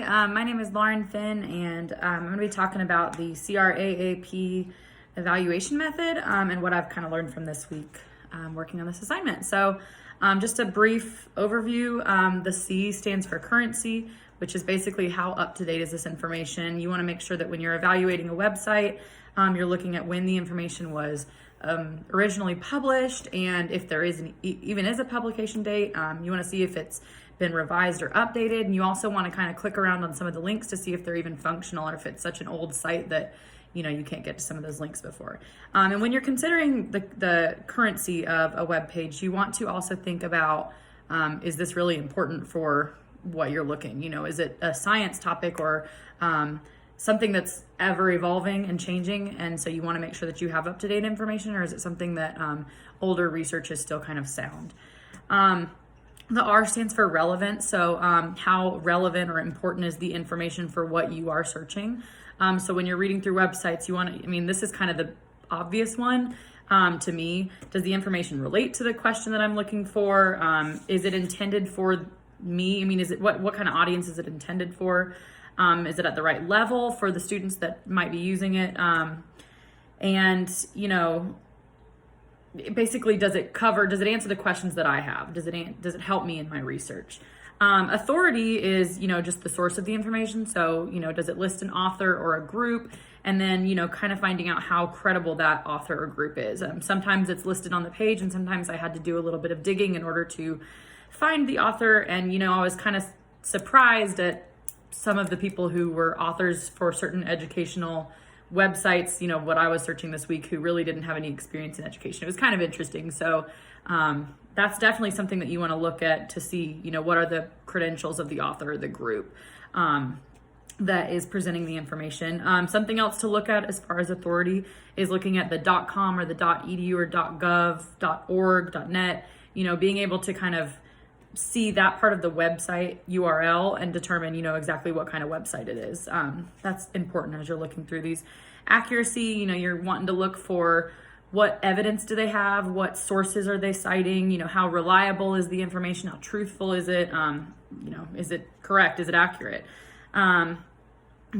Hi, my name is Lauren Finn, and I'm going to be talking about the CRAAP evaluation method and what I've kind of learned from this week working on this assignment. So just a brief overview, the C stands for currency, which is basically how up-to-date is this information. You want to make sure that when you're evaluating a website, you're looking at when the information was originally published, and if there even is a publication date, you want to see if it's been revised or updated, and you also want to kind of click around on some of the links to see if they're even functional or if it's such an old site that you can't get to some of those links before. And when you're considering the currency of a web page, you want to also think about, is this really important for what you're looking? Is it a science topic or something that's ever evolving and changing, and so you want to make sure that you have up-to-date information, or is it something that older research is still kind of sound? The R stands for relevant, so how relevant or important is the information for what you are searching? So when you're reading through websites, you want to, this is kind of the obvious one to me. Does the information relate to the question that I'm looking for? Is it intended for me? Is it what kind of audience is it intended for? Is it at the right level for the students that might be using it? Basically, does it answer the questions that I have? Does it help me in my research? Authority is, just the source of the information. So, does it list an author or a group? And then, kind of finding out how credible that author or group is. Sometimes it's listed on the page, and sometimes I had to do a little bit of digging in order to find the author. And, I was kind of surprised at some of the people who were authors for certain educational websites, what I was searching this week, who really didn't have any experience in education. It was kind of interesting. So that's definitely something that you want to look at to see, what are the credentials of the author or the group that is presenting the information. Something else to look at as far as authority is looking at the .com or the .edu or .gov, .org, .net, being able to kind of see that part of the website URL and determine, exactly what kind of website it is. That's important as you're looking through these. Accuracy, you're wanting to look for what evidence do they have, what sources are they citing, how reliable is the information, how truthful is it, is it correct, is it accurate? You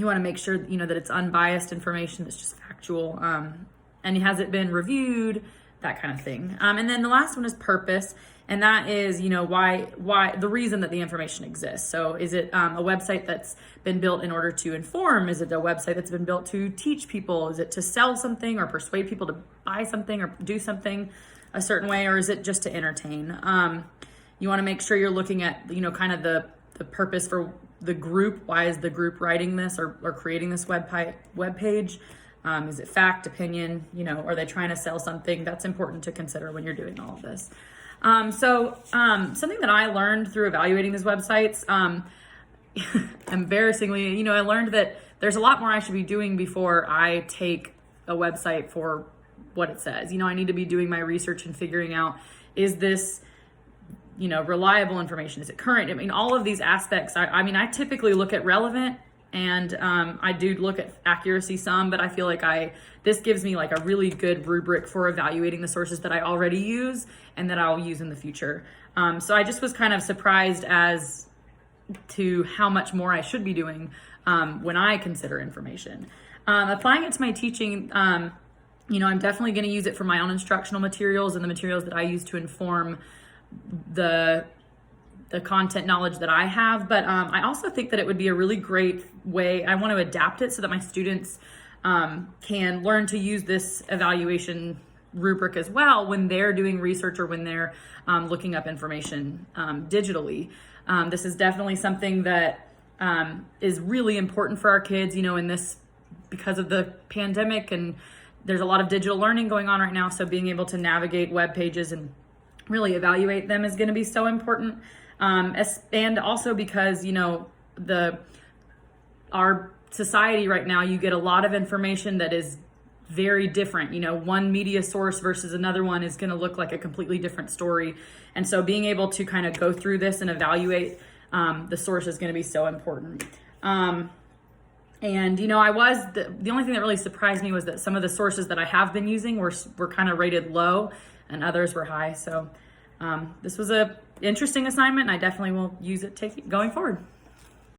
want to make sure, that it's unbiased information, that's just factual, and has it been reviewed, that kind of thing. And then the last one is purpose. And that is, why the reason that the information exists. So is it a website that's been built in order to inform? Is it a website that's been built to teach people? Is it to sell something or persuade people to buy something or do something a certain way? Or is it just to entertain? You want to make sure you're looking at, kind of the purpose for the group. Why is the group writing this or creating this web page? Is it fact, opinion? Are they trying to sell something? That's important to consider when you're doing all of this. Something that I learned through evaluating these websites, embarrassingly, I learned that there's a lot more I should be doing before I take a website for what it says. I need to be doing my research and figuring out, is this, reliable information? Is it current? All of these aspects, I typically look at relevant, and I do look at accuracy some, but I feel like this gives me like a really good rubric for evaluating the sources that I already use and that I'll use in the future. So I just was kind of surprised as to how much more I should be doing when I consider information. Applying it to my teaching, I'm definitely going to use it for my own instructional materials and the materials that I use to inform the content knowledge that I have, but I also think that it would be a really great way. I want to adapt it so that my students can learn to use this evaluation rubric as well when they're doing research or when they're looking up information digitally. This is definitely something that is really important for our kids, in this, because of the pandemic, and there's a lot of digital learning going on right now. So being able to navigate web pages and really evaluate them is going to be so important. And also because, our society right now, you get a lot of information that is very different. One media source versus another one is going to look like a completely different story. And so being able to kind of go through this and evaluate the source is going to be so important. And, the only thing that really surprised me was that some of the sources that I have been using were kind of rated low and others were high. So this was a interesting assignment, and I definitely will use it going forward.